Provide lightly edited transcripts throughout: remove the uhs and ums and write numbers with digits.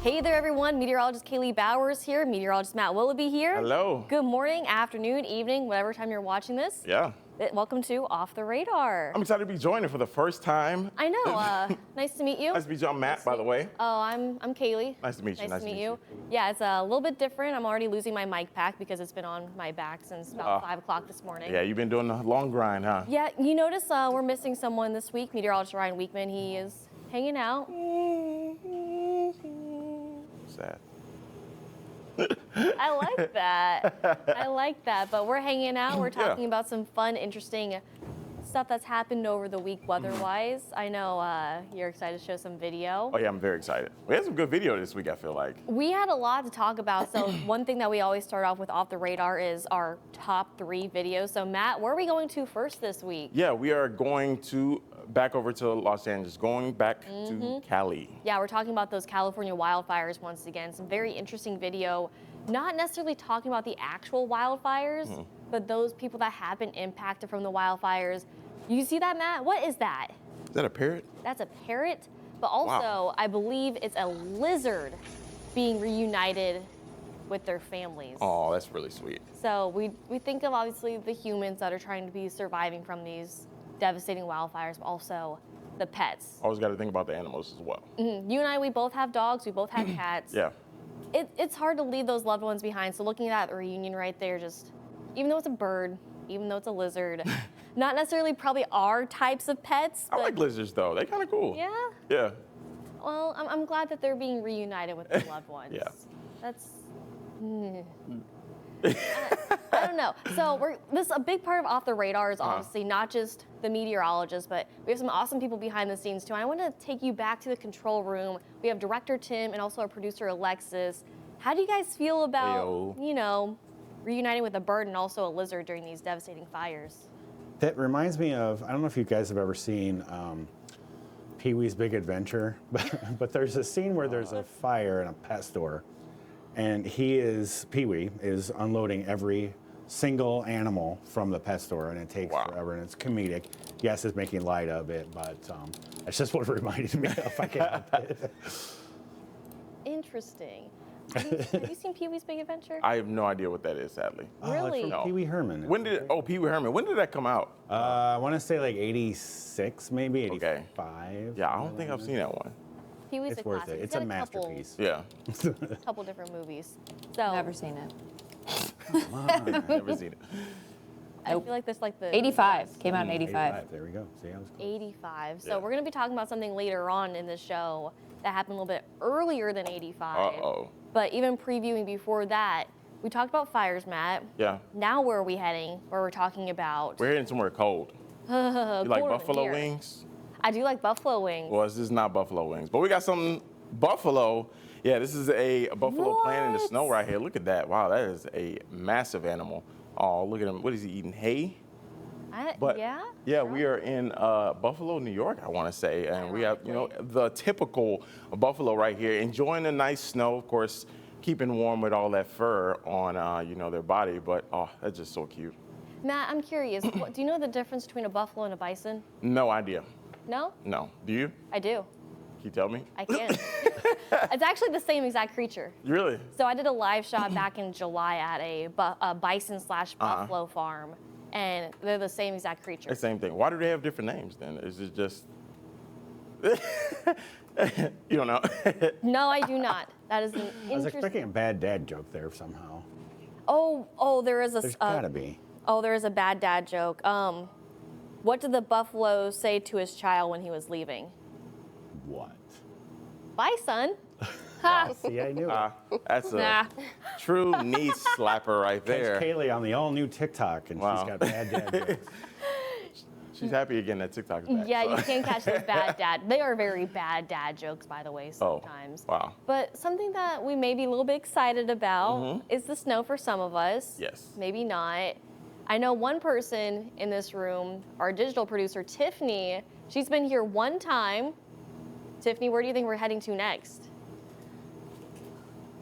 Hey there, everyone. Meteorologist Kaylee Bowers here. Meteorologist Matt Willoughby here. Hello. Good morning, afternoon, evening, whatever time you're watching this. Yeah. Welcome to Off the Radar. I'm excited to be joining for the first time. I know. Nice to meet you. Nice to meet you. I'm Matt, by the way. Oh, I'm Kaylee. Nice to meet you. Nice to meet you. Yeah, it's a little bit different. I'm already losing my mic pack because it's been on my back since about 5 o'clock this morning. Yeah, you've been doing a long grind, huh? Yeah, you notice we're missing someone this week. Meteorologist Ryan Weekman, he is hanging out. Sad. I like that. I like that. But we're hanging out. We're talking about some fun, interesting stuff that's happened over the week weather-wise. I know you're excited to show some video. Oh, yeah, I'm very excited. We had some good video this week, I feel like. We had a lot to talk about. So one thing that we always start off with Off the Radar is our top 3 videos. So Matt, where are we going to first this week? Yeah, we are going to back over to Los Angeles, going back to Cali. Yeah, we're talking about those California wildfires once again. Some very interesting video, not necessarily talking about the actual wildfires, but those people that have been impacted from the wildfires. You see that, Matt? What is that? Is that a parrot? That's a parrot, but also I believe it's a lizard being reunited with their families. Oh, that's really sweet. So we think of obviously the humans that are trying to be surviving from these devastating wildfires, but also the pets. Always got to think about the animals as well. You and I, we both have dogs, we both have cats. Yeah. It's hard to leave those loved ones behind. So looking at that reunion right there, just even though it's a bird, even though it's a lizard, not necessarily probably our types of pets. I like lizards though. They're kind of cool. Yeah. Yeah. Well, I'm glad that they're being reunited with their loved ones. Yeah. That's. I don't know. So a big part of Off the Radar is obviously not just the meteorologists, but we have some awesome people behind the scenes too. And I want to take you back to the control room. We have director Tim and also our producer Alexis. How do you guys feel about, reuniting with a bird and also a lizard during these devastating fires? That reminds me of, I don't know if you guys have ever seen Pee-wee's Big Adventure, but there's a scene where there's a fire in a pet store, and Pee-wee is unloading every single animal from the pet store, and it takes forever, and it's comedic. Yes, it's making light of it, but that's just what it reminded me of. I can't help it. Interesting. Have you seen Pee-wee's Big Adventure? I have no idea what that is, sadly. Really? It's from Pee-wee Herman. Pee-wee Herman. When did that come out? I want to say like 86, maybe 85. Yeah, I don't think I've seen that one. Pee-wee's It's a worth classic. it. He's It's a got masterpiece. Yeah. A couple different movies. So Never seen it. Never seen it. I feel like this like the 85. Came out in 85. There we go. See, I was close. 85. So we're going to be talking about something later on in the show that happened a little bit earlier than 85. Uh-oh. But even previewing before that, we talked about fires, Matt. Yeah. Now where are we heading? Where we're talking about We're heading somewhere cold. You like buffalo wings? I do like buffalo wings. Well, this is not buffalo wings, but we got some buffalo. Yeah, this is a buffalo playing in the snow right here. Look at that. Wow, that is a massive animal. Oh, look at him. What is he eating? Hay? Yeah, we are in Buffalo, New York, I want to say, and we have, the typical buffalo right here, enjoying the nice snow, of course, keeping warm with all that fur on, their body. But that's just so cute. Matt, I'm curious. Do you know the difference between a buffalo and a bison? No idea. No? No. Do you? I do. Can you tell me? I can. It's actually the same exact creature. Really? So I did a live shot back in July at a bison/buffalo farm, and they're the same exact creature. The same thing. Why do they have different names then? Is it just... You don't know? No, I do not. That is an interesting... I was expecting a bad dad joke there somehow. There's gotta be. Oh, there is a bad dad joke. What did the buffalo say to his child when he was leaving? What? Bye, son. See, I knew it. That's a true knee slapper right there. Catch Kaylee on the all-new TikTok, and she's got bad dad jokes. She's happy again that TikTok's back. Yeah, you can't catch those bad dad. They are very bad dad jokes, by the way, sometimes. Oh, wow. But something that we may be a little bit excited about is the snow for some of us. Yes. Maybe not. I know one person in this room, our digital producer, Tiffany. She's been here one time. Tiffany, where do you think we're heading to next?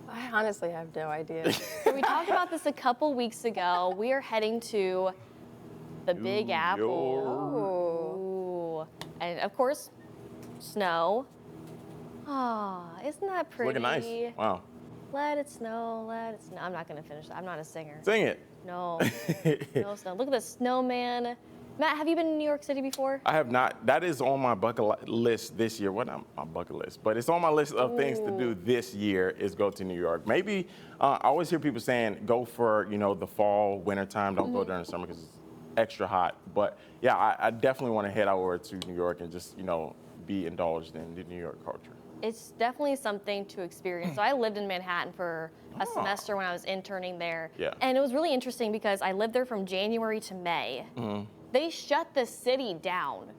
I honestly have no idea. So we talked about this a couple weeks ago. We are heading to the Big Apple. Ooh. And of course, snow. Oh, isn't that It's pretty? looking nice. Wow. Let it snow, let it snow. I'm not gonna finish that. I'm not a singer. Sing it. No, no snow. Look at the snowman. Matt, have you been in New York City before? I have not. That is on my bucket list this year. Well, not my bucket list, but it's on my list of things to do this year is go to New York. Maybe, I always hear people saying go for, the fall, winter time. Don't go during the summer because it's extra hot. But yeah, I definitely want to head over to New York and just, be indulged in the New York culture. It's definitely something to experience. So I lived in Manhattan for a semester when I was interning there. Yeah. And it was really interesting because I lived there from January to May. They shut the city down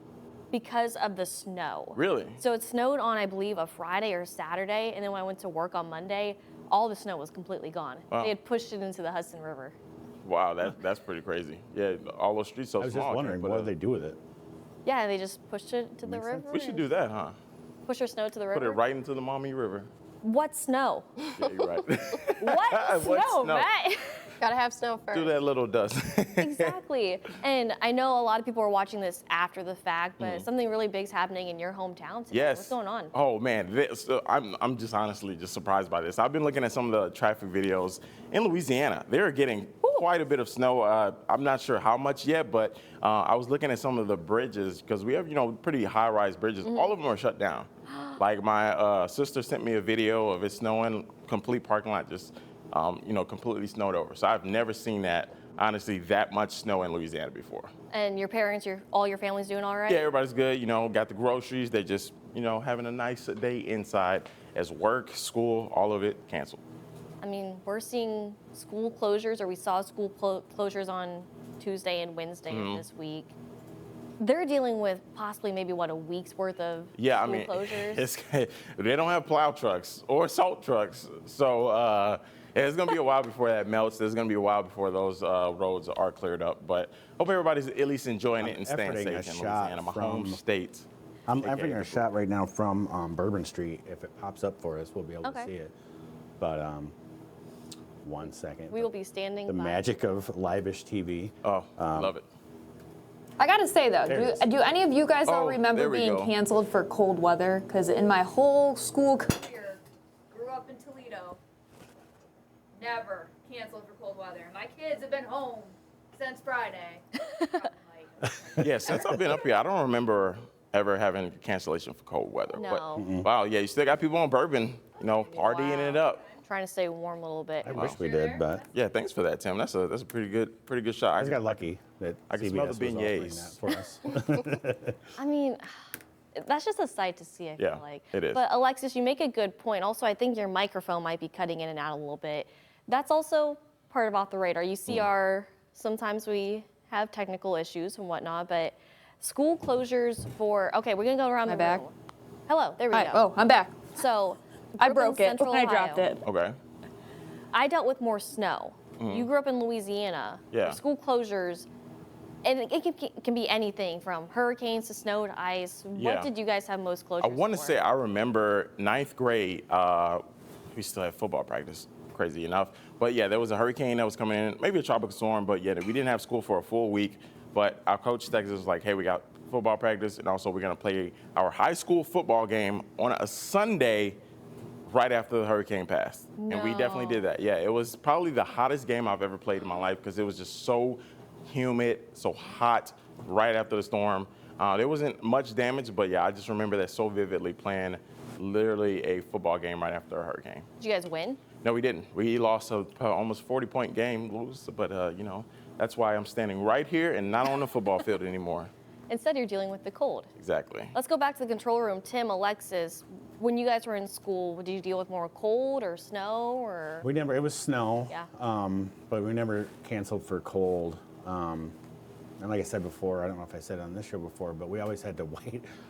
because of the snow. Really? So it snowed on, I believe, a Friday or Saturday, and then when I went to work on Monday, all the snow was completely gone. Wow. They had pushed it into the Hudson River. Wow, that's pretty crazy. Yeah, all those streets so I was small. just wondering, can't put what a- do they do with it? Yeah, they just pushed it to the Makes river. sense. We should do that, huh? Push your snow to the river. Put it right into the Maumee River. What snow? Yeah, you're right. What What snow, snow? Matt? Gotta have snow first. Do that little dust. Exactly. And I know a lot of people are watching this after the fact, but something really big's happening in your hometown today. Yes. What's going on? Oh man, I'm just honestly just surprised by this. I've been looking at some of the traffic videos in Louisiana. They're getting quite a bit of snow. I'm not sure how much yet, but I was looking at some of the bridges because we have pretty high-rise bridges. All of them are shut down. Like my sister sent me a video of it snowing, complete parking lot just completely snowed over. So I've never seen that. Honestly, that much snow in Louisiana before. And your parents, all your family's doing all right? Yeah, everybody's good. Got the groceries. They just, having a nice day inside as work, school, all of it canceled. I mean, we're seeing school closures, or we saw school closures on Tuesday and Wednesday of this week. They're dealing with possibly maybe, a week's worth of school closures? They don't have plow trucks or salt trucks. So it's going to be a while before that melts. There's going to be a while before those roads are cleared up. But hope everybody's at least enjoying it and staying safe in Louisiana, my home state. I'm efforting a shot right now from Bourbon Street. If it pops up for us, we'll be able to see it. But 1 second. We will be standing The by. magic of live-ish TV. Oh, love it. I gotta say There it though, is. do any of you guys all Oh, remember there we being go. canceled for cold weather? Because in my whole school career, grew up in Toledo, never canceled for cold weather. My kids have been home since Friday. Yeah, since I've been up here, I don't remember ever having cancellation for cold weather. No. But, wow, yeah, you still got people on Bourbon, partying it up. Trying to stay warm a little bit. I wish we did, but Yeah, thanks for that, Tim. That's a pretty good shot. I just got lucky that I can CBS smell the was offering beignets. that for us. I mean, that's just a sight to see, I Yeah, feel like. it is. But Alexis, you make a good point. Also, I think your microphone might be cutting in and out a little bit. That's also part of Off the Radar. You see sometimes we have technical issues and whatnot, but school closures okay, we're gonna go around Am the I back? room. Hello, there we Hi. go. Oh, I'm back. So, I grew up in broke it Central when I dropped Ohio. it. Okay. I dealt with more snow. You grew up in Louisiana. Yeah. School closures, and it can be anything from hurricanes to snow to ice. Yeah. What did you guys have most closures I want to for? say I remember 9th grade. We still had football practice, crazy enough. But yeah, there was a hurricane that was coming in, maybe a tropical storm. But yeah, we didn't have school for a full week. But our coach texted us like, "Hey, we got football practice, and also we're gonna play our high school football game on a Sunday." Right after the hurricane passed. And we definitely did that. Yeah, it was probably the hottest game I've ever played in my life because it was just so humid, so hot right after the storm. There wasn't much damage, but yeah, I just remember that so vividly, playing literally a football game right after a hurricane. Did you guys win? No, we didn't. We lost a almost 40-point game, but that's why I'm standing right here and not on the football field anymore. Instead, you're dealing with the cold. Exactly. Let's go back to the control room. Tim, Alexis, when you guys were in school, did you deal with more cold or snow or? It was snow. Yeah. But we never canceled for cold. And like I said before, I don't know if I said it on this show before, but we always had to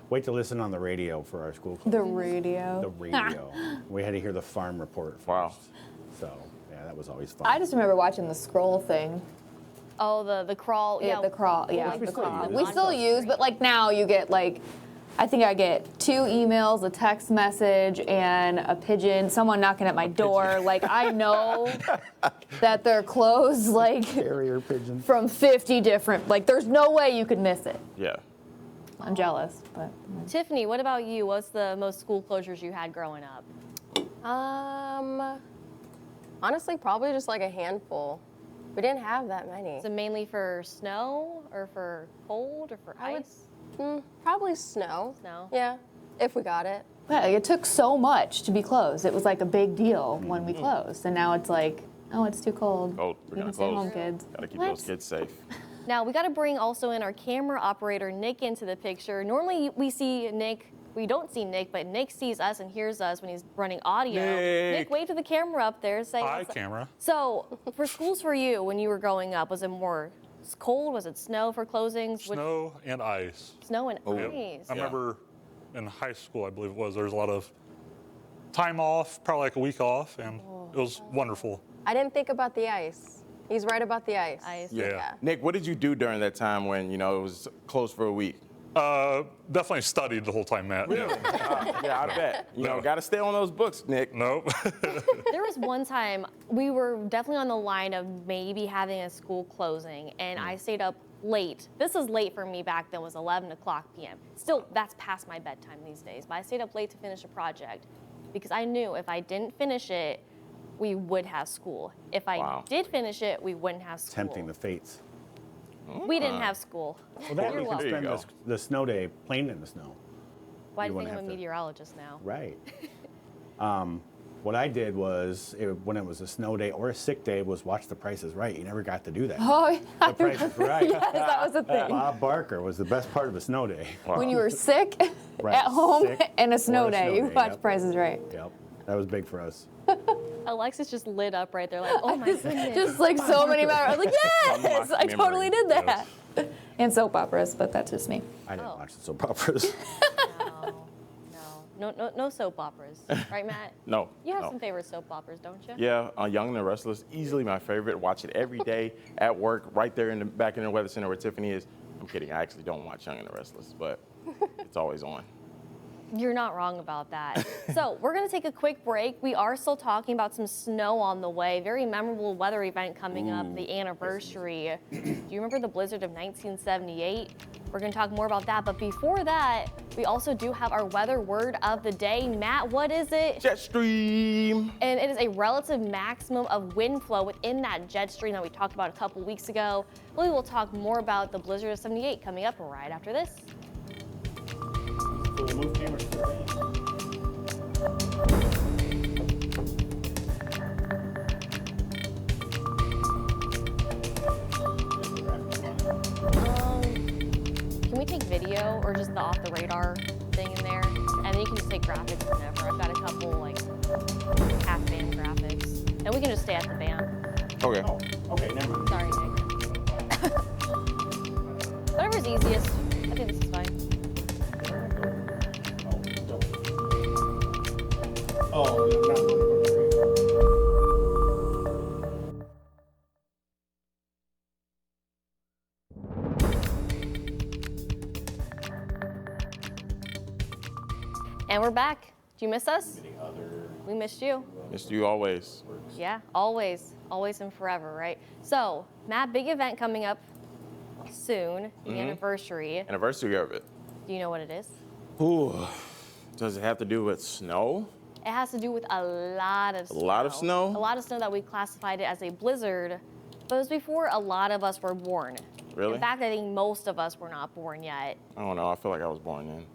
wait to listen on the radio for our school closures. The radio. The radio. We had to hear the farm report first. Wow. So, yeah, that was always fun. I just remember watching the scroll thing. Oh, the crawl. Yeah, the crawl. Yeah, Which we the still crawl. use. We still use, but like now you get I think I get 2 emails, a text message, and a pigeon, someone knocking at my door. Like I know that they're closed Carrier pigeon. from 50 different, there's no way you could miss it. Yeah. I'm jealous, but Tiffany, what about you? What's the most school closures you had growing up? Honestly, probably just like a handful. We didn't have that many. Is it mainly for snow or for cold or for I would- ice? Probably snow. Snow. Yeah, if we got it. yeah, it took so much to be closed. It was like a big deal when we closed, and now it's like, oh, it's too cold. Oh, we're You gonna can stay close. home, kids. Gotta keep What? those kids safe. Now we got to bring also in our camera operator Nick into the picture. Normally we see Nick, we don't see Nick, but Nick sees us and hears us when he's running audio. Nick. wave to the camera up there. Say Hi, what's up. camera. So for schools for you when you were growing up, was it more cold? Was it snow for closings? Snow and ice. Snow and Yep. ice. I remember in high school, I believe it was, there was a lot of time off, probably like a week off, and it was wonderful. I didn't think about the ice. He's right about the ice. Ice. Yeah. Nick, what did you do during that time when, it was closed for a week? Definitely studied the whole time, Matt. Yeah. Yeah, I bet. Gotta stay on those books, Nick. Nope. There was one time we were definitely on the line of maybe having a school closing, and I stayed up late. This is late for me back then, was 11 o'clock p.m. Still, that's past my bedtime these days, but I stayed up late to finish a project because I knew if I didn't finish it, we would have school. If I Wow. did finish it, we wouldn't have school. Tempting the fates. We didn't have school. Well, that You're we could welcome. spend There you the snow day playing in the snow. Why do you you think wouldn't I'm a have to- meteorologist now? Right. What I did was, when it was a snow day or a sick day, was watch The Price is Right. You never got to do that. Oh, yeah. The Price is Right. Yes, that was the thing. Bob Barker was the best part of a snow day. When you were sick Right, at home sick and a or snow a day, snow you day, watch yep. Price is Right. Yep, that was big for us. Alexis just lit up right there, like, oh my goodness. Just like so many memories. I was like, yes, I memory. totally did that. And soap operas, but that's just me. I didn't Oh. watch the soap operas. No soap operas, right, Matt? No. You have no. some favorite soap operas, don't you? Yeah, Young and the Restless, easily my favorite. Watch it every day at work, right there in the back in the weather center where Tiffany is. I'm kidding. I actually don't watch Young and the Restless, but it's always on. You're not wrong about that. So we're going to take a quick break. We are still talking about some snow on the way. Very memorable weather event coming up, the anniversary. Do you remember the blizzard of 1978? We're going to talk more about that. But before that, we also do have our weather word of the day. Matt, what is it? Jet stream. And it is a relative maximum of wind flow within that jet stream that we talked about a couple weeks ago. We will talk more about the blizzard of 78 coming up right after this. So we'll move cameras to the right. Can we take video or just the off the radar thing in there? And then you can just take graphics whenever. I've got a couple like half band graphics. And we can just stay at the band. Okay. Oh, okay, never mind. Sorry, Nick. Whatever's easiest. I think this is fine. Oh, not one. And we're back. Do you miss us? We missed you. Missed you always. Yeah, always. Always and forever, right? So, Matt, big event coming up soon, the anniversary. Anniversary of it. Do you know what it is? Ooh. Does it have to do with snow? It has to do with a lot of snow. A lot of snow? A lot of snow that we classified it as a blizzard, but it was before a lot of us were born. Really? In fact, I think most of us were not born yet. I don't know. I feel like I was born then.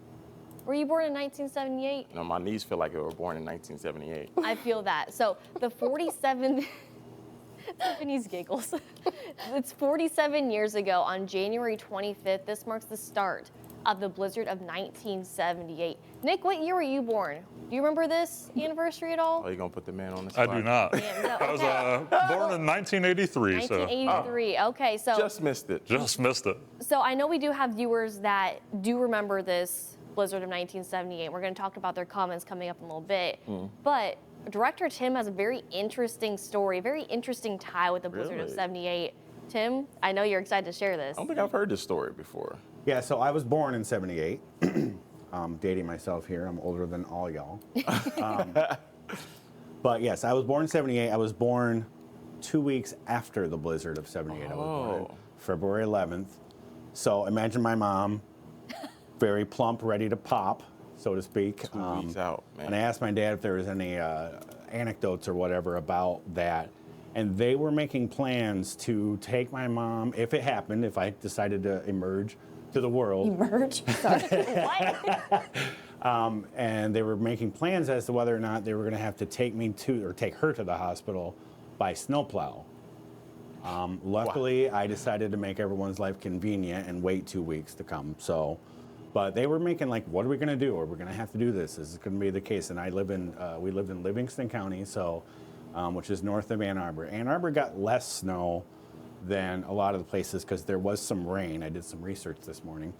Were you born in 1978? No, my knees feel like they were born in 1978. I feel that. So the 47, Tiffany's giggles. It's 47 years ago on January 25th. This marks the start of the blizzard of 1978. Nick, what year were you born? Do you remember this anniversary at all? Oh, you gonna put the man on the I spot? do not. Yeah, no, I was okay. born in 1983, so 1983. Okay, so Just missed it. just missed it. So I know we do have viewers that do remember this blizzard of 1978. We're going to talk about their comments coming up in a little bit. But director Tim has a very interesting story, very interesting tie with the blizzard of Really? 78. Tim, I know you're excited to share this. I don't think I've heard this story before. Yeah, so I was born in '78. Dating myself here. I'm older than all y'all. But yes, I was born in '78. I was born 2 weeks after the blizzard of '78. I was born Oh. February 11th. So imagine my mom very plump, ready to pop, so to speak. 2 weeks out, man. And I asked my dad if there was any anecdotes or whatever about that. And they were making plans to take my mom, if it happened, if I decided to emerge to the world. Emerge. Sorry. And they were making plans as to whether or not they were going to have to take her to the hospital by snowplow. Luckily, I decided to make everyone's life convenient and wait 2 weeks to come. So, but they were making like, what are we going to do? Are we going to have to do this? Is it going to be the case? And we lived in Livingston County, so which is north of Ann Arbor. Ann Arbor got less snow than a lot of the places because there was some rain. I did some research this morning.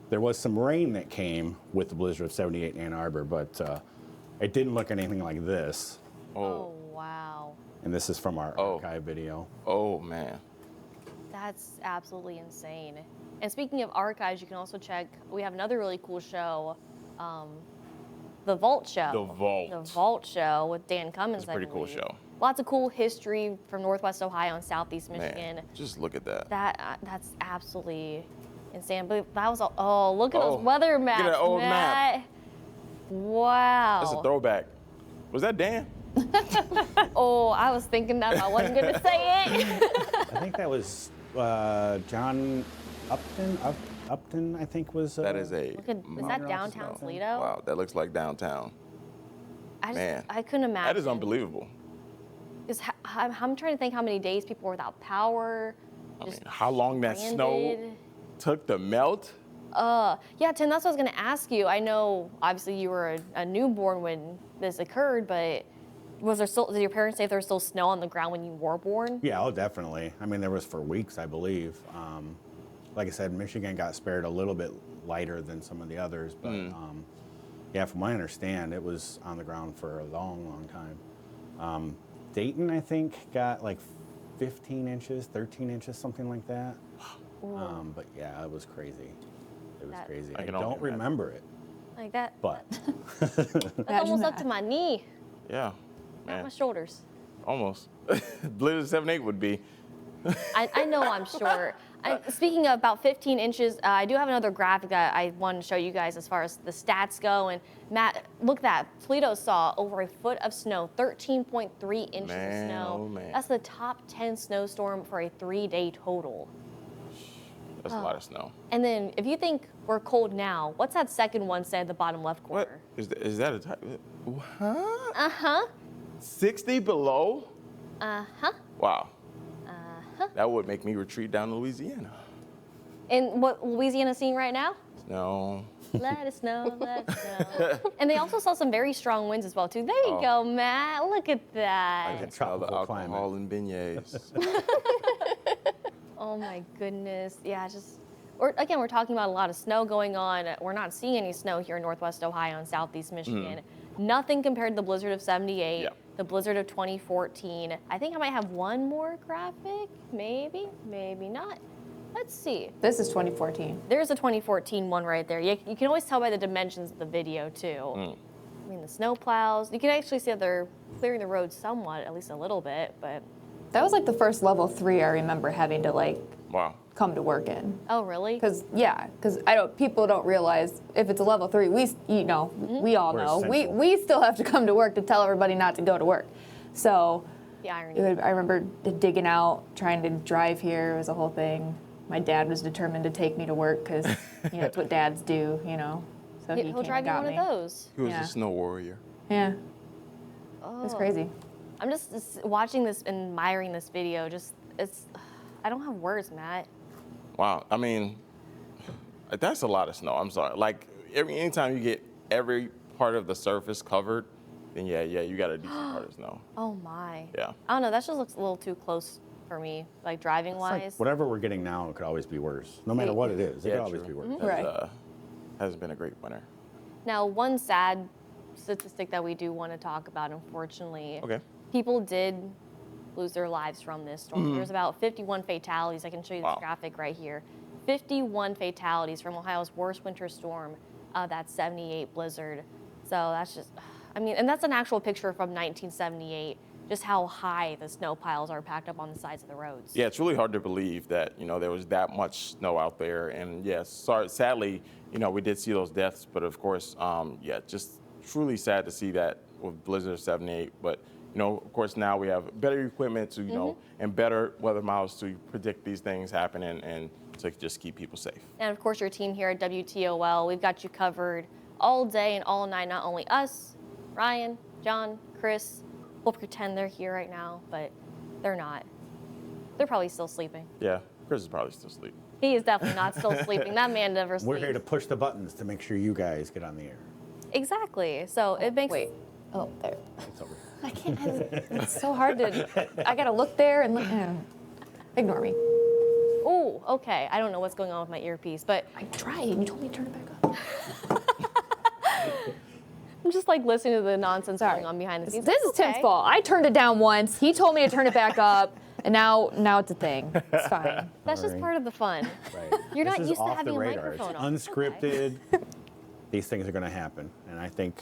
There was some rain that came with the blizzard of '78 in Ann Arbor, but it didn't look anything like this. Oh, wow. And this is from our archive video. Oh, man. That's absolutely insane. And speaking of archives, you can also check, we have another really cool show, The Vault Show. The Vault. The Vault Show with Dan Cummins. It's a pretty cool show. Lots of cool history from Northwest Ohio and Southeast Michigan. Man, just look at that. That's absolutely insane. But that was look at those weather maps. Look at that old map. Wow. That's a throwback. Was that Dan? Oh, I was thinking that, but I wasn't gonna say it. I think that was John Upton. Upton, I think was. That is a. Is that downtown Toledo? Wow, that looks like downtown. Man, I couldn't imagine. That is unbelievable. I'm trying to think how many days people were without power. I mean, how long that snow took to melt? Yeah, Tim, that's what I was going to ask you. I know, obviously, you were a newborn when this occurred, but did your parents say if there was still snow on the ground when you were born? Yeah, oh, definitely. I mean, there was for weeks, I believe. Like I said, Michigan got spared a little bit lighter than some of the others, but yeah, from what I understand, it was on the ground for a long, long time. Dayton, I think, got like 15 inches, 13 inches, something like that. But yeah, it was crazy. It was crazy. I don't remember it. Like that? But. That's almost up to my knee. Yeah, Not man. my shoulders. Almost. Blizzard 7-8 would be. I know I'm short. Speaking of about 15 inches, I do have another graphic that I want to show you guys as far as the stats go. And Matt, look at that. Toledo saw over a foot of snow, 13.3 inches of snow. Oh, man. That's the top 10 snowstorm for a 3-day total. That's a lot of snow. And then if you think we're cold now, what's that second one say at the bottom left corner? What? Is that a type? Huh? Uh-huh. 60 below? Uh-huh. Wow. That would make me retreat down to Louisiana. And what Louisiana's seeing right now? No. Let it snow, let it snow. And they also saw some very strong winds as well, too. There you go, Matt. Look at I that. can smell the tropical alcohol and beignets. Oh, my goodness. Yeah, again, we're talking about a lot of snow going on. We're not seeing any snow here in Northwest Ohio and Southeast Michigan. Nothing compared to the blizzard of '78. Yeah. The blizzard of 2014. I think I might have one more graphic, maybe not. Let's see. This is 2014. There's a 2014 one right there. You can always tell by the dimensions of the video, too. I mean, the snow plows. You can actually see that they're clearing the road somewhat, at least a little bit, but. That was like the first level 3 I remember having to Wow. come to work in. Oh, really? Because people don't realize if it's a level 3, we all We're know essential. we still have to come to work to tell everybody not to go to work. So The irony. I remember digging out, trying to drive here. It was a whole thing. My dad was determined to take me to work because that's what dads do, So he He'll came drive and you got one me. of those. He was Yeah. a snow warrior. Yeah, Oh. it's crazy. I'm just watching this, admiring this video. I don't have words, Matt. Wow. I mean, that's a lot of snow. I'm sorry. Like, anytime you get every part of the surface covered, then yeah, you got a decent part of snow. Oh my. Yeah. I don't know. That just looks a little too close for me, like driving It's wise. like whatever we're getting now, it could always be worse. No matter what it is, it could always true. be worse. Mm-hmm. That's, hasn't been a great winter. Now, one sad statistic that we do want to talk about, unfortunately, Okay. people did lose their lives from this storm. There's about 51 fatalities. I can show you this Wow. graphic right here. 51 fatalities from Ohio's worst winter storm, that '78 blizzard. So that's just, and that's an actual picture from 1978. just how high the snow piles are packed up on the sides of the roads. Yeah, it's really hard to believe that, there was that much snow out there. And yes, sadly, we did see those deaths, but of course, just truly sad to see that with Blizzard of 78. But, of course, now we have better equipment to, and better weather models to predict these things happening and to just keep people safe. And of course, your team here at WTOL, we've got you covered all day and all night, not only us, Ryan, John, Chris. We'll pretend they're here right now, but they're not. They're probably still sleeping. Yeah, Chris is probably still asleep. He is definitely not still sleeping. That man never sleeps. We're here to push the buttons to make sure you guys get on the air. Exactly. So it makes. Wait. Oh, there. It's over. I can't. It's so hard to. I gotta look there and look. Ignore me. Oh, okay. I don't know what's going on with my earpiece, but I tried. You told me to turn it back up. I'm just like listening to the nonsense going on behind the scenes. This is Okay. Tim's fault. I turned it down once. He told me to turn it back up, and now it's a thing. It's fine. That's just Alright. part of the fun. Right. You're This not is used to off having the a radar. microphone It's on. unscripted. These things are going to happen, and I think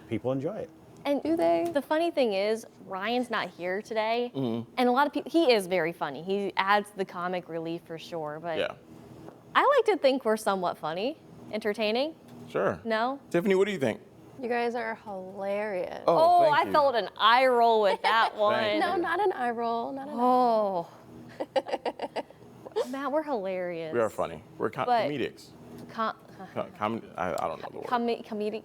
people enjoy it. And Do they? the funny thing is, Ryan's not here today, Mm-hmm. and a lot of people. He is very funny. He adds the comic relief for sure. But Yeah, I like to think we're somewhat funny, entertaining. sure. No. Tiffany, what do you think? You guys are hilarious. Oh, thank I you. felt an eye roll with that one. Thank No, you. not an eye roll. Not an Oh. Matt, we're hilarious. We are funny. We're But- comedics. Com- I don't know the word. comedic. Comedians.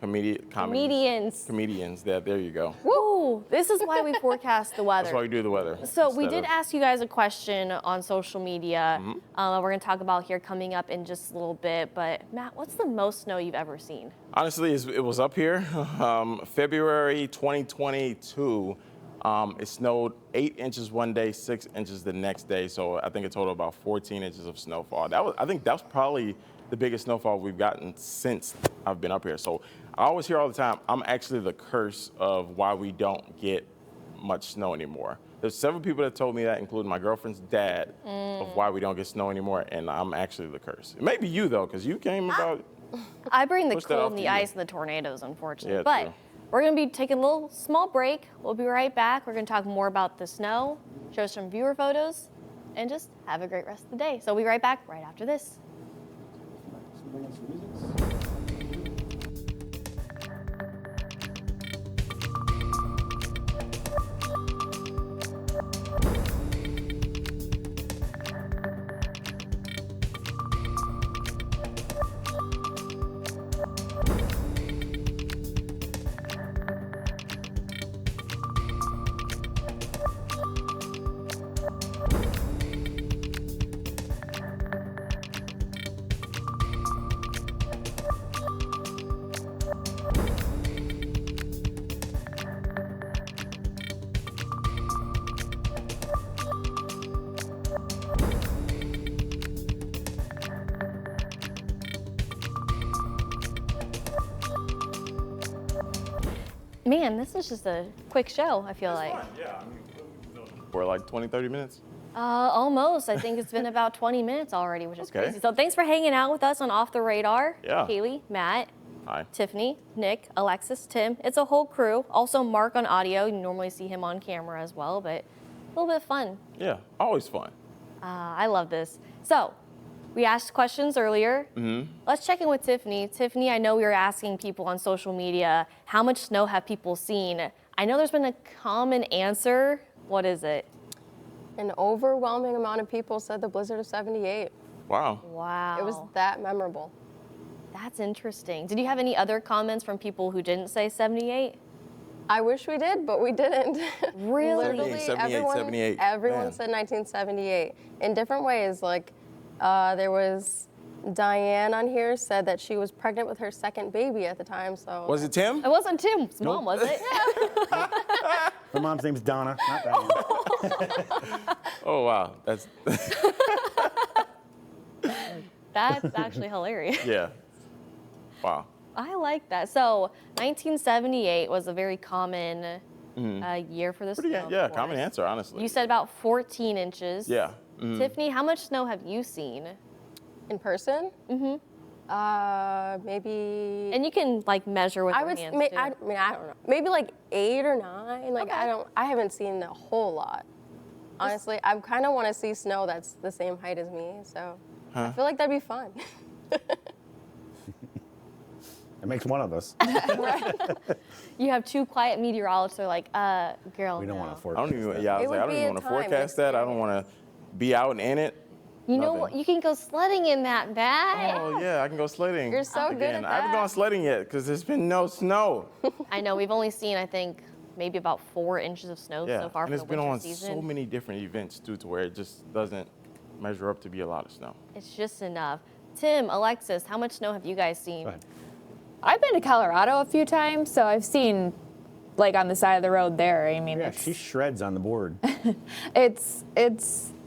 Comedians. Comedians. There you go. Woo! This is why we forecast the weather. That's why we do the weather. So we instead did of- ask you guys a question on social media. We're going to talk about here coming up in just a little bit. But Matt, what's the most snow you've ever seen? Honestly, it was up here. February 2022, it snowed 8 inches one day, 6 inches the next day. So I think a total of about 14 inches of snowfall. I think that's probably the biggest snowfall we've gotten since I've been up here. So I always hear all the time, I'm actually the curse of why we don't get much snow anymore. There's several people that told me that, including my girlfriend's dad, of why we don't get snow anymore, and I'm actually the curse. It may be you, though, because you came about... I bring the Push that cold off and to the you. ice and the tornadoes, unfortunately. Yeah, but true. we're going to be taking a little small break. We'll be right back. We're going to talk more about the snow, show some viewer photos, and just have a great rest of the day. So we'll be right back right after this. Man, this is just a quick show, I feel like. Yeah, for like 20, 30 minutes. Almost. I think it's been about 20 minutes already, which is Okay. crazy. So thanks for hanging out with us on Off the Radar. Yeah. Kaylee, Matt, Hi. Tiffany, Nick, Alexis, Tim. It's a whole crew. Also Mark on audio. You normally see him on camera as well, but a little bit of fun. Yeah, always fun. I love this. So we asked questions earlier. Let's check in with Tiffany. Tiffany, I know we were asking people on social media, how much snow have people seen? I know there's been a common answer. What is it? An overwhelming amount of people said the blizzard of 78. Wow. Wow. It was that memorable. That's interesting. Did you have any other comments from people who didn't say 78? I wish we did, but we didn't. Really? Literally, 78, 78. everyone Man. said 1978 in different ways. Like, there was Diane on here said that she was pregnant with her second baby at the time. So Was it Tim? It wasn't Tim's mom, was it? My mom's name's Donna, not Diane. Oh, wow. That's, That's actually hilarious. yeah. Wow. I like that. So 1978 was a very common year for this. Pretty, yeah, common answer, honestly. You said about 14 inches. Yeah. Tiffany, how much snow have you seen? in person, Maybe. And you can like measure with I your would. hands too. I mean, I don't know. Maybe like 8 or 9. Like Okay. I haven't seen a whole lot. Honestly, I kind of want to see snow that's the same height as me. So I feel like that'd be fun. It makes one of us. You have 2 quiet meteorologists. They're like, girl, We don't no. want to I forecast. don't even. that. Yeah, I It was like, would I don't be even a want to time forecast that. I don't want to be out in it. You know Nothing. what? You can go sledding in that bag. Oh yeah, I can go sledding. You're so good again. at I haven't that. gone sledding yet because there's been no snow. I know. We've only seen, I think, maybe about 4 inches of snow Yeah, so far and for it's the been winter on season. so many different events too, to where it just doesn't measure up to be a lot of snow. It's just enough. Tim, Alexis, how much snow have you guys seen? Go ahead. I've been to Colorado a few times, so I've seen like on the side of the road there. I mean, Yeah, she shreds on the board. it's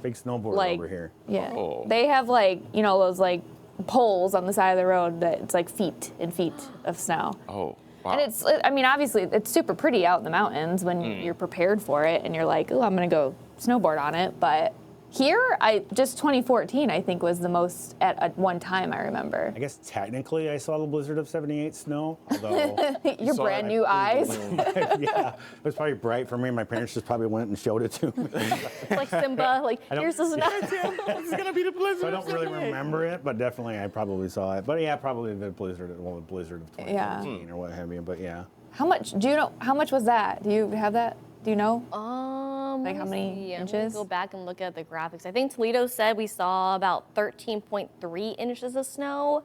Big snowboard like over here. yeah. Oh. They have like those like poles on the side of the road that it's like feet and feet of snow. Oh, wow. And I mean, obviously, it's super pretty out in the mountains when you're prepared for it and you're like, oh, I'm going to go snowboard on it. But here, just 2014, I think, was the most at one time I remember. I guess technically I saw the blizzard of 78 snow, although Your saw brand it new eyes. yeah, it was probably bright for me. My parents just probably went and showed it to me. It's like Simba, like, don't- here's the snow. This is gonna be the blizzard. So I don't really remember it, but definitely I probably saw it. But yeah, probably the blizzard of 2014 or what have you. But yeah, How much? Do you know how much was that? Do you have that? Do you know? Like how let me many see. I'm inches? gonna go back and look at the graphics. I think Toledo said we saw about 13.3 inches of snow,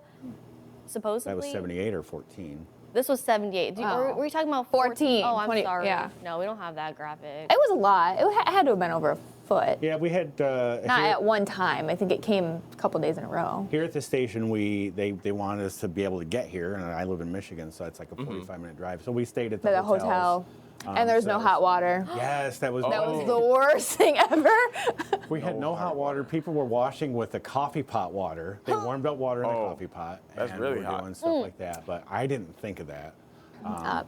supposedly. that was 78 or 14. This was 78. Oh. Were you talking about 14, Oh, I'm 20, sorry. yeah. No, we don't have that graphic. It was a lot. It had to have been over a foot. Yeah, we had Not here, at one time. I think it came a couple days in a row. here at the station. They wanted us to be able to get here, and I live in Michigan, so it's like a 45-minute drive. So we stayed at the The hotels. hotel. And there's no hot water. Yes, that was That was the worst thing ever. We had no hot water. People were washing with the coffee pot water. They warmed up water in the Oh, coffee pot. that's and really were hot. doing stuff like that. But I didn't think of that.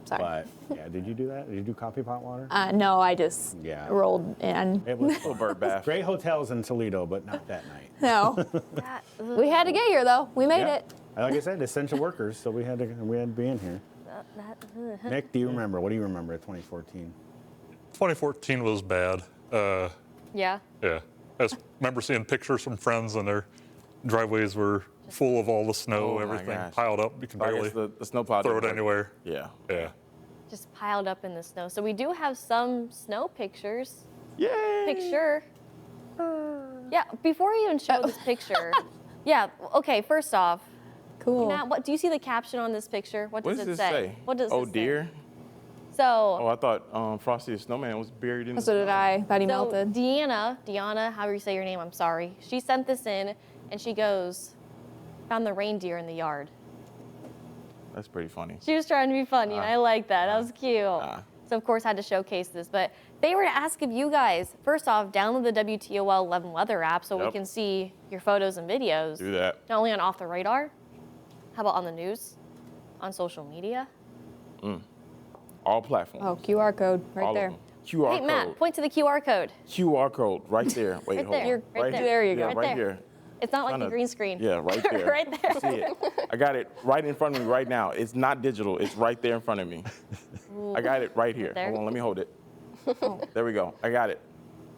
Sorry. But yeah, did you do that? Did you do coffee pot water? No, I just Yeah. rolled in. It was Little bird bath. great hotels in Toledo, but not that night. No. That- We had to get here though. We made Yeah. it. Like I said, essential workers, so we had to be in here. Nick, do you remember? What do you remember of 2014? 2014 was bad. yeah. Yeah. I just remember seeing pictures from friends and their driveways were full of all the snow, Oh my everything gosh. piled up. You can I barely guess the snowplow throw didn't it work. anywhere. Yeah. Yeah. Just piled up in the snow. So we do have some snow pictures. Yay! Picture. Yeah, before you even show this picture. Yeah, okay, first off, Cool. Matt, what do you see the caption on this picture? What What does does it this say? say? What does Oh it say? dear. So, Oh, I thought Frosty the Snowman was buried in the So did snow. I. Thought he so melted. Deanna, however you say your name, I'm sorry. She sent this in and she goes, found the reindeer in the yard. That's pretty funny. She was trying to be funny, and I like that. That was cute. So of course, I had to showcase this. But they were to ask if you guys, first off, download the WTOL 11 Weather app so we Yep. can see your photos and videos. Do that. Not only on Off the Radar, how about on the news, on social media? All platforms. Oh, QR code right all there. Of them. QR Hey, code. Matt, point to the QR code. QR code right there. Wait, Right hold there. on. You're right there. There you go. Yeah, Right right there. here. It's not like Trying the to- green screen. Yeah, right there. Right there. See it? I got it right in front of me right now. It's not digital. It's right there in front of me. I got it right here. There? Hold on, let me hold it. There we go. I got it.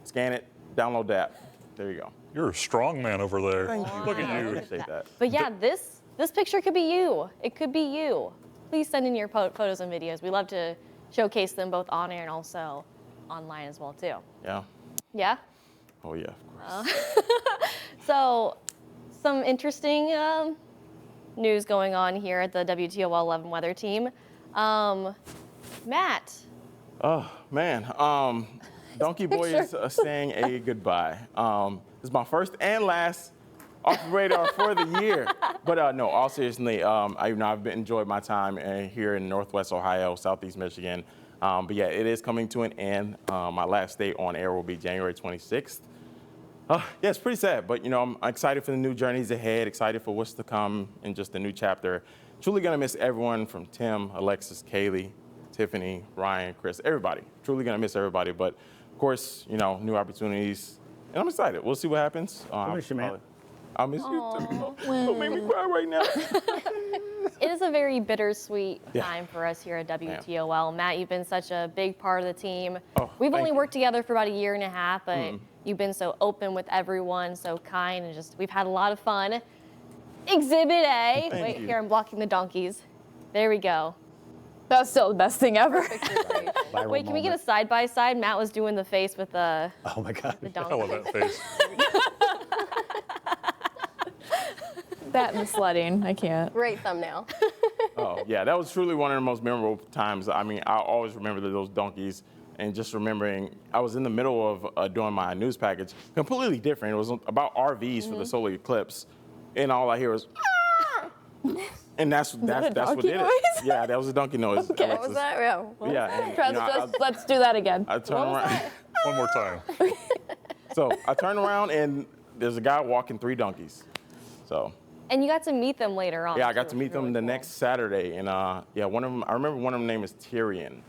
Scan it. Download the app. There you go. You're a strong man over there. Thank you. Look I at you. appreciate that. But yeah, this picture could be you. It could be you. Please send in your photos and videos. We love to showcase them both on air and also online as well too. Yeah. Yeah. Oh yeah, of course. So, some interesting news going on here at the WTOL 11 weather team. Matt, Oh man, Donkey Boy is saying a goodbye. This is my first and last off the radar for the year. But no, all seriously, I've enjoyed my time here in Northwest Ohio, Southeast Michigan. But yeah, it is coming to an end. My last day on air will be January 26th. Yeah, it's pretty sad, but I'm excited for the new journeys ahead, excited for what's to come in just a new chapter. Truly gonna miss everyone from Tim, Alexis, Kaylee, Tiffany, Ryan, Chris, everybody. Truly gonna miss everybody, but of course, new opportunities, and I'm excited. We'll see what happens. miss you, man. I miss you too. Don't make me cry right now. It is a very bittersweet Yeah. time for us here at WTOL. Matt, you've been such a big part of the team. Oh, We've thank only you. worked together for about a year and a half, but you've been so open with everyone, so kind, and just we've had a lot of fun. Exhibit A. Thank Wait, you. here I'm blocking the donkeys. There we go. That's still the best thing ever. Viral Wait, can we get a moment. side by side? Matt was doing the face with the Oh my God. I donkey. love that face. That and the sledding. I can't. Great thumbnail. Oh, yeah, that was truly one of the most memorable times. I mean, I always remember those donkeys and just remembering I was in the middle of doing my news package, completely different. It was about RVs for the solar eclipse, and all I hear was, and that's what donkey did it. noise? Yeah, that was a donkey noise. Okay. What was that? Yeah. Yeah, and, Let's, you know, let's do that again. I turned around. One more time. So I turned around and there's a guy walking 3 donkeys. So. And you got to meet them later on. Yeah, I too, got to which meet was really them the cool. next Saturday, and yeah, one of them. I remember one of them name is Tyrion.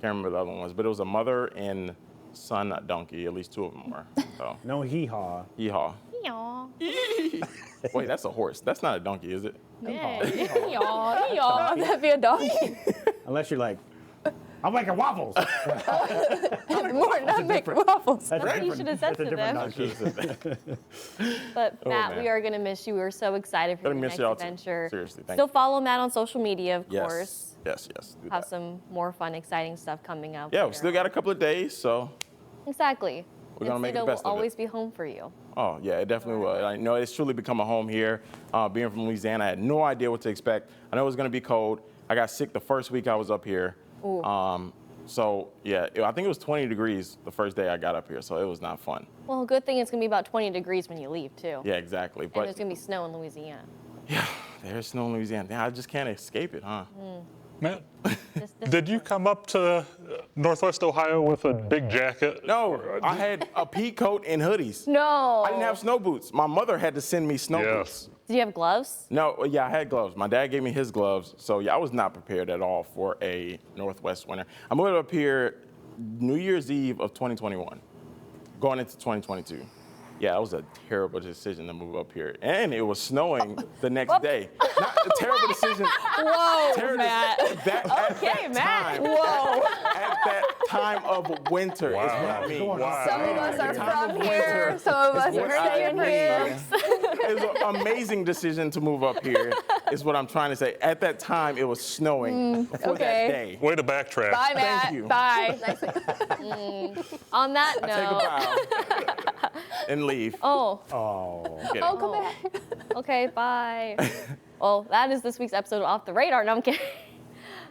Can't remember the other one was, but it was a mother and son donkey. At least 2 of them were. So, No hee-haw. yeehaw. Aw. Wait, that's a horse. That's not a donkey, is it? Yeah. Yaw, yaw. That'd be a donkey. Unless you're like, I'm making waffles. More not making waffles. That's what you should have said that's a to different them. donkey. But Matt, man. we are gonna miss you. We were so excited for Gonna your miss next y'all too. adventure. Seriously, thank Still you. follow Matt on social media, of course. Yes. Yes. Do Have that. some more fun, exciting stuff coming up. Yeah, we later still got on. a couple of days, so. Exactly. We're gonna make the Encino best will of it. always be home for you. Oh, yeah, it definitely will. I know it's truly become a home here. Being from Louisiana, I had no idea what to expect. I know it was going to be cold. I got sick the first week I was up here. So, yeah, I think it was 20 degrees the first day I got up here, so it was not fun. Well, good thing it's gonna be about 20 degrees when you leave too. Yeah, exactly. And there's But gonna be snow in Louisiana. there's snow in Louisiana. Yeah, I just can't escape it, huh? Matt, This did you come up to Northwest Ohio with a big jacket? No, I had a pea coat and hoodies. No. I didn't have snow boots. My mother had to send me snow boots. Yes. Did you have gloves? No, yeah, I had gloves. My dad gave me his gloves, so yeah, I was not prepared at all for a Northwest winter. I moved up here New Year's Eve of 2021, going into 2022. Yeah, that was a terrible decision to move up here, and it was snowing the next day. Not a terrible decision. Whoa, Terrible Matt. at that time. Whoa. At that time of winter is what I mean. Wow. Some of us are Time of from here. winter Some of us is are what I staying mean. here. It was an amazing decision to move up here, is what I'm trying to say. At that time, it was snowing for okay. that day. Way to backtrack. Bye, Matt. Thank you. Bye. On that I take a note. bow and leave. Oh, Oh. Kidding. Oh, come back. okay, bye. Well, that is this week's episode of Off the Radar. No, I'm kidding.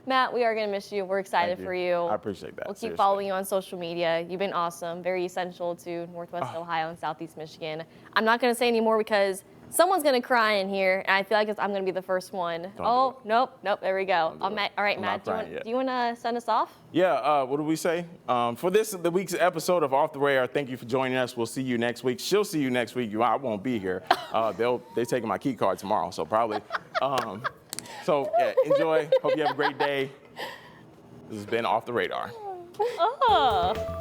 Matt, we are gonna miss you. We're excited Thank for you. I appreciate that. We'll keep seriously. following you on social media. You've been awesome, very essential to Northwest Ohio and Southeast Michigan. I'm not gonna say any more because someone's gonna cry in here, and I feel like I'm gonna be the first one. Don't do Nope, there we go. Don't do it. All right, I'm Matt, not crying yet. do you want to send us off? Yeah, what did we say? For the week's episode of Off the Radar, thank you for joining us. We'll see you next week. She'll see you next week. I won't be here. They're taking my key card tomorrow, so probably. So yeah, enjoy. Hope you have a great day. This has been Off the Radar. Oh.